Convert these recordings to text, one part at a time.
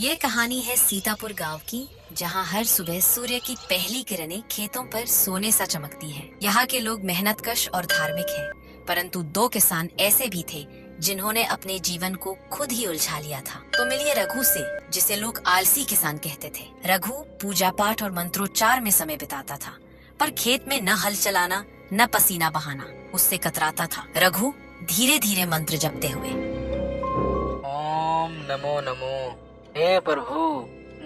ये कहानी है सीतापुर गांव की, जहां हर सुबह सूर्य की पहली किरणें खेतों पर सोने सा चमकती हैं। यहाँ के लोग मेहनतकश और धार्मिक हैं, परंतु दो किसान ऐसे भी थे जिन्होंने अपने जीवन को खुद ही उलझा लिया था। तो मिलिए रघु से, जिसे लोग आलसी किसान कहते थे। रघु पूजा पाठ और मंत्रोच्चार में समय बिताता था, पर खेत में न हल चलाना न पसीना बहाना उससे कतराता था। रघु धीरे धीरे मंत्र जपते हुए, ओम नमो नमो, हे प्रभु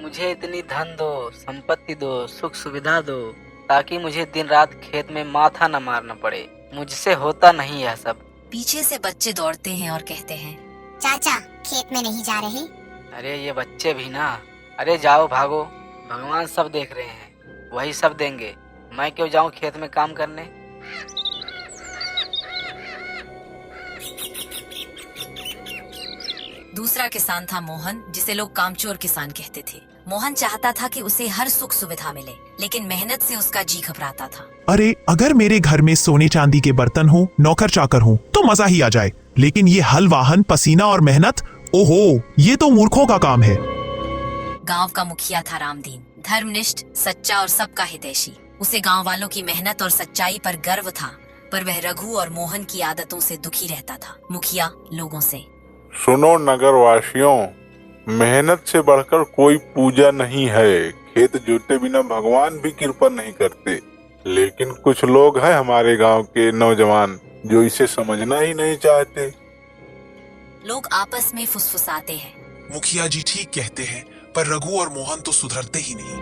मुझे इतनी धन दो, संपत्ति दो, सुख सुविधा दो, ताकि मुझे दिन रात खेत में माथा न मारना पड़े। मुझसे होता नहीं यह सब। पीछे से बच्चे दौड़ते हैं और कहते हैं, चाचा खेत में नहीं जा रहे? अरे ये बच्चे भी ना, अरे जाओ भागो, भगवान सब देख रहे हैं, वही सब देंगे, मैं क्यों जाऊं खेत में काम करने। दूसरा किसान था मोहन, जिसे लोग कामचोर किसान कहते थे। मोहन चाहता था कि उसे हर सुख सुविधा मिले, लेकिन मेहनत से उसका जी घबराता था। अरे अगर मेरे घर में सोने चांदी के बर्तन हो, नौकर चाकर हो, तो मजा ही आ जाए, लेकिन ये हल वाहन, पसीना और मेहनत, ओहो, ये तो मूर्खों का काम है। गांव का मुखिया था रामदीन, धर्मनिष्ठ, सच्चा और सबका हितैषी। उसे गांव वालों की मेहनत और सच्चाई पर गर्व था, पर वह रघु और मोहन की आदतों से दुखी रहता था। मुखिया लोगों से, सुनो नगरवासियों, मेहनत से बढ़कर कोई पूजा नहीं है। खेत जोते बिना भगवान भी कृपा नहीं करते, लेकिन कुछ लोग हैं हमारे गांव के नौजवान जो इसे समझना ही नहीं चाहते। लोग आपस में फुसफुसाते हैं, मुखिया जी ठीक कहते हैं, पर रघु और मोहन तो सुधरते ही नहीं।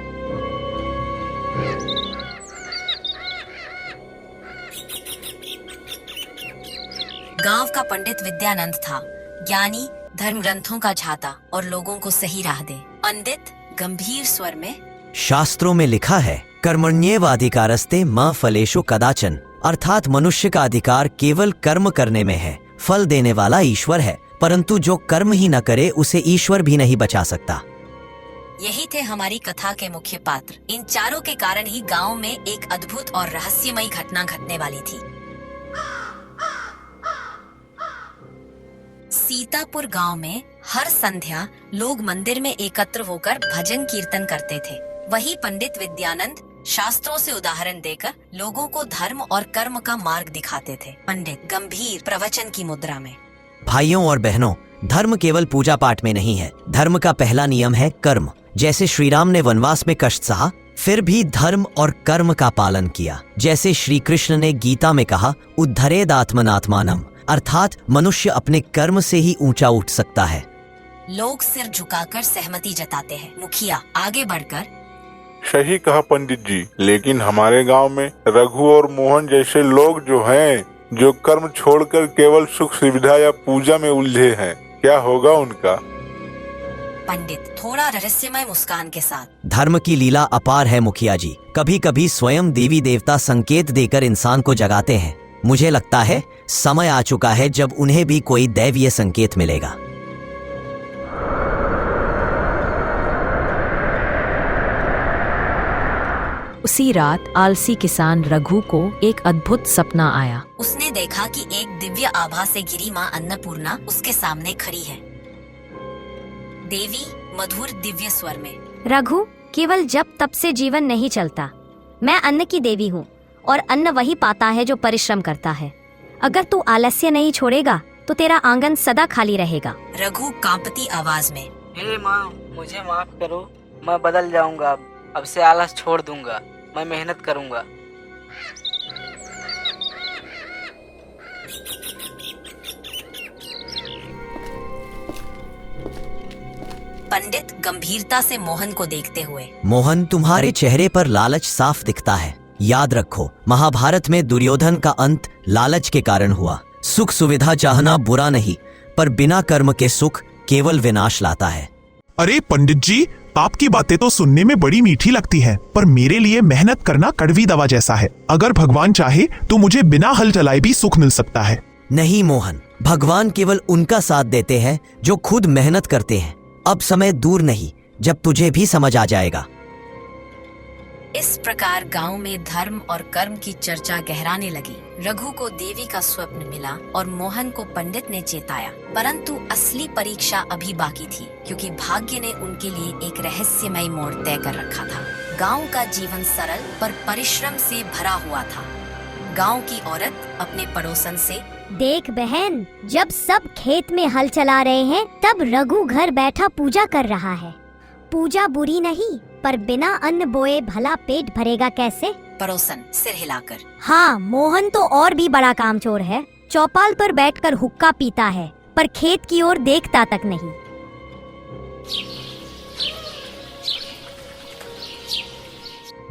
गांव का पंडित विद्यानंद था, ज्ञानी, धर्म ग्रंथों का झाता और लोगों को सही राह दे। पंडित गंभीर स्वर में, शास्त्रों में लिखा है, कर्मण्येवाधिकारस्ते मा फलेषु कदाचन, अर्थात मनुष्य का अधिकार केवल कर्म करने में है। फल देने वाला ईश्वर है, परंतु जो कर्म ही न करे उसे ईश्वर भी नहीं बचा सकता। यही थे हमारी कथा के मुख्य पात्र। इन चारों के कारण ही गांव में एक अद्भुत और रहस्यमयी घटना घटने वाली थी। सीतापुर गांव में हर संध्या लोग मंदिर में एकत्र होकर भजन कीर्तन करते थे। वही पंडित विद्यानंद शास्त्रों से उदाहरण देकर लोगों को धर्म और कर्म का मार्ग दिखाते थे। पंडित गंभीर प्रवचन की मुद्रा में, भाइयों और बहनों, धर्म केवल पूजा पाठ में नहीं है। धर्म का पहला नियम है कर्म। जैसे श्री राम ने वनवास में कष्ट सहा, फिर भी धर्म और कर्म का पालन किया। जैसे श्री कृष्ण ने गीता में कहा, उद्धरेदात्मनात्मानम, अर्थात मनुष्य अपने कर्म से ही ऊंचा उठ सकता है। लोग सिर झुकाकर सहमति जताते हैं। मुखिया आगे बढ़कर, सही कहा पंडित जी, लेकिन हमारे गांव में रघु और मोहन जैसे लोग जो हैं, जो कर्म छोड़कर केवल सुख सुविधा या पूजा में उलझे हैं, क्या होगा उनका? पंडित थोड़ा रहस्यमय मुस्कान के साथ, धर्म की लीला अपार है मुखिया जी। कभी कभी स्वयं देवी देवता संकेत देकर इंसान को जगाते हैं। मुझे लगता है समय आ चुका है जब उन्हें भी कोई दैवीय संकेत मिलेगा। उसी रात आलसी किसान रघु को एक अद्भुत सपना आया। उसने देखा कि एक दिव्य आभा से घिरी माँ अन्नपूर्णा उसके सामने खड़ी है। देवी मधुर दिव्य स्वर में, रघु, केवल जब तब से जीवन नहीं चलता। मैं अन्न की देवी हूँ और अन्न वही पाता है जो परिश्रम करता है। अगर तू आलस्य नहीं छोड़ेगा तो तेरा आंगन सदा खाली रहेगा। रघु कांपती आवाज में, हे माँ, मुझे माफ करो, मैं बदल जाऊंगा। अब से आलस छोड़ दूंगा, मैं मेहनत करूंगा। पंडित गंभीरता से मोहन को देखते हुए, मोहन, तुम्हारे चेहरे पर लालच साफ दिखता है। याद रखो, महाभारत में दुर्योधन का अंत लालच के कारण हुआ। सुख सुविधा चाहना बुरा नहीं, पर बिना कर्म के सुख केवल विनाश लाता है। अरे पंडित जी, आपकी बातें तो सुनने में बड़ी मीठी लगती हैं, पर मेरे लिए मेहनत करना कड़वी दवा जैसा है। अगर भगवान चाहे तो मुझे बिना हल चलाए भी सुख मिल सकता है। नहीं मोहन, भगवान केवल उनका साथ देते हैं जो खुद मेहनत करते हैं। अब समय दूर नहीं जब तुझे भी समझ आ जाएगा। इस प्रकार गांव में धर्म और कर्म की चर्चा गहराने लगी। रघु को देवी का स्वप्न मिला और मोहन को पंडित ने चेताया, परंतु असली परीक्षा अभी बाकी थी, क्योंकि भाग्य ने उनके लिए एक रहस्यमय मोड़ तय कर रखा था। गांव का जीवन सरल पर परिश्रम से भरा हुआ था। गांव की औरत अपने पड़ोसन से, देख बहन, जब सब खेत में हल चला रहे हैं तब रघु घर बैठा पूजा कर रहा है। पूजा बुरी नहीं, पर बिना अन्न बोए भला पेट भरेगा कैसे? पड़ोसन सिर हिलाकर, हाँ, मोहन तो और भी बड़ा कामचोर है। चौपाल पर बैठकर हुक्का पीता है, पर खेत की ओर देखता तक नहीं।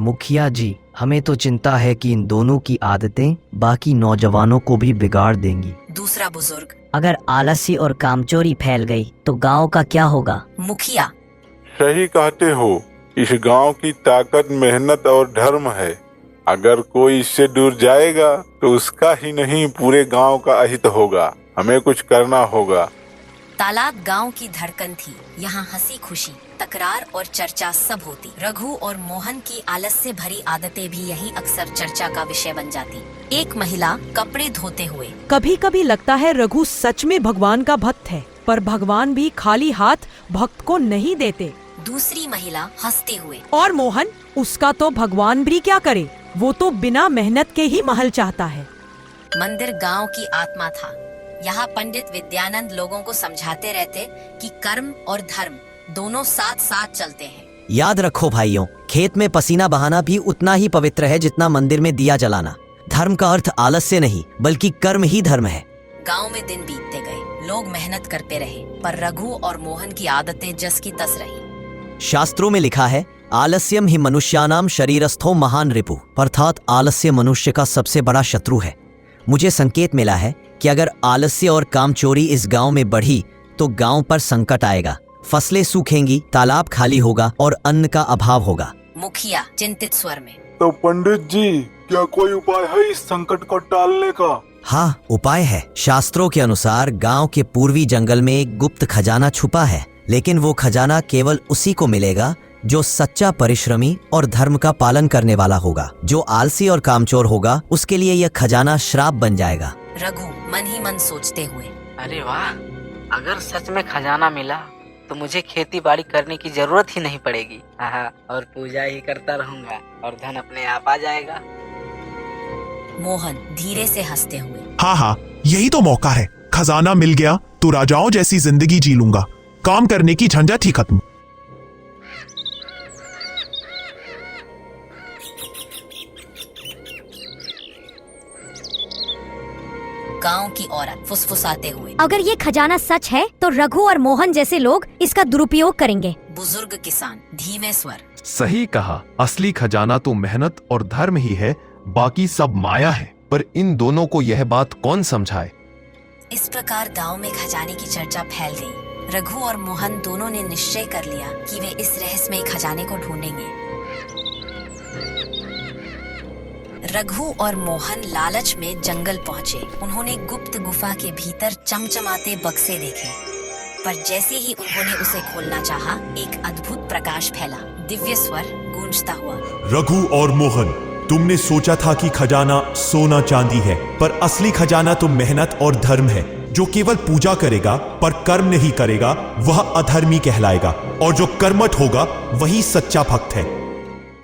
मुखिया जी, हमें तो चिंता है कि इन दोनों की आदतें बाकी नौजवानों को भी बिगाड़ देंगी। दूसरा बुजुर्ग, अगर आलसी और कामचोरी फैल गई तो गांव का क्या होगा? मुखिया, सही कहते हो, इस गांव की ताकत मेहनत और धर्म है। अगर कोई इससे दूर जाएगा तो उसका ही नहीं पूरे गांव का अहित होगा। हमें कुछ करना होगा। तालाब गांव की धड़कन थी। यहाँ हंसी खुशी, तकरार और चर्चा सब होती। रघु और मोहन की आलस्य भरी आदतें भी यही अक्सर चर्चा का विषय बन जाती। एक महिला कपड़े धोते हुए, कभी कभी लगता है रघु सच में भगवान का भक्त है, पर भगवान भी खाली हाथ भक्त को नहीं देते। दूसरी महिला हंसते हुए, और मोहन, उसका तो भगवान भी क्या करे, वो तो बिना मेहनत के ही महल चाहता है। मंदिर गांव की आत्मा था। यहाँ पंडित विद्यानंद लोगों को समझाते रहते कि कर्म और धर्म दोनों साथ साथ चलते हैं। याद रखो भाइयों, खेत में पसीना बहाना भी उतना ही पवित्र है जितना मंदिर में दिया जलाना। धर्म का अर्थ आलस्य नहीं, बल्कि कर्म ही धर्म है। गांव में दिन बीतते गए, लोग मेहनत करते रहे, पर रघु और मोहन की आदतें जस की तस रही। शास्त्रों में लिखा है, आलस्यम ही मनुष्यानाम शरीरस्थो महान रिपु, अर्थात आलस्य मनुष्य का सबसे बड़ा शत्रु है। मुझे संकेत मिला है कि अगर आलस्य और कामचोरी इस गांव में बढ़ी तो गांव पर संकट आएगा। फसलें सूखेंगी, तालाब खाली होगा और अन्न का अभाव होगा। मुखिया चिंतित स्वर में, तो पंडित जी, क्या कोई उपाय है इस संकट को टालने का? हाँ, उपाय है। शास्त्रों के अनुसार गांव के पूर्वी जंगल में एक गुप्त खजाना छुपा है, लेकिन वो खजाना केवल उसी को मिलेगा जो सच्चा परिश्रमी और धर्म का पालन करने वाला होगा। जो आलसी और कामचोर होगा उसके लिए यह खजाना श्राप बन जाएगा। रघु मन ही मन सोचते हुए, अरे वाह, अगर सच में खजाना मिला तो मुझे खेती बाड़ी करने की जरूरत ही नहीं पड़ेगी। हाँ, और पूजा ही करता रहूंगा और धन अपने आप आ जाएगा। मोहन धीरे से हंसते हुए, हाँ हाँ, यही तो मौका है। खजाना मिल गया तो राजाओं जैसी जिंदगी जी लूंगा। काम करने की झंझट ही खत्म। गांव की औरत फुसफुसाते हुए, अगर ये खजाना सच है तो रघु और मोहन जैसे लोग इसका दुरुपयोग करेंगे। बुजुर्ग किसान धीमे स्वर, सही कहा, असली खजाना तो मेहनत और धर्म ही है, बाकी सब माया है। पर इन दोनों को यह बात कौन समझाए? इस प्रकार गांव में खजाने की चर्चा फैल गई। रघु और मोहन दोनों ने निश्चय कर लिया कि वे इस रहस्यमय खजाने को ढूंढेंगे। रघु और मोहन लालच में जंगल पहुंचे। उन्होंने गुप्त गुफा के भीतर चमचमाते बक्से देखे, पर जैसे ही उन्होंने उसे खोलना चाहा, एक अद्भुत प्रकाश फैला। दिव्य स्वर गूंजता हुआ, रघु और मोहन, तुमने सोचा था कि खजाना सोना चांदी है, पर असली खजाना तो मेहनत और धर्म है। जो केवल पूजा करेगा पर कर्म नहीं करेगा वह अधर्मी कहलाएगा, और जो कर्मठ होगा वही सच्चा भक्त है।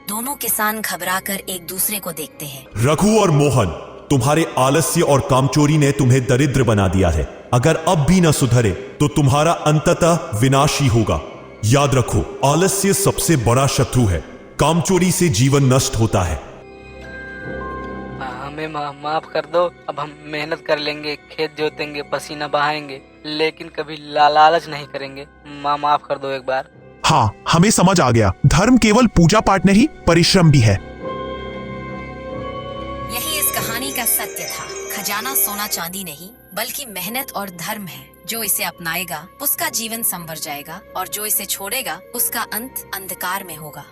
दोनों किसान घबराकर एक दूसरे को देखते हैं। रघु और मोहन, तुम्हारे आलस्य और कामचोरी ने तुम्हें दरिद्र बना दिया है। अगर अब भी न सुधरे तो तुम्हारा अंततः विनाश ही होगा। याद रखो, आलस्य सबसे बड़ा शत्रु है। कामचोरी से जीवन नष्ट होता है। हमें माफ कर दो। अब हम मेहनत कर लेंगे, खेत जोतेंगे, पसीना बहाएंगे, लेकिन कभी लालच नहीं करेंगे। माफ कर दो एक बार। हाँ, हमें समझ आ गया। धर्म केवल पूजा पाठ नहीं, परिश्रम भी है। यही इस कहानी का सत्य था। खजाना सोना चांदी नहीं, बल्कि मेहनत और धर्म है। जो इसे अपनाएगा उसका जीवन संवर जाएगा, और जो इसे छोड़ेगा उसका अंत अंधकार में होगा।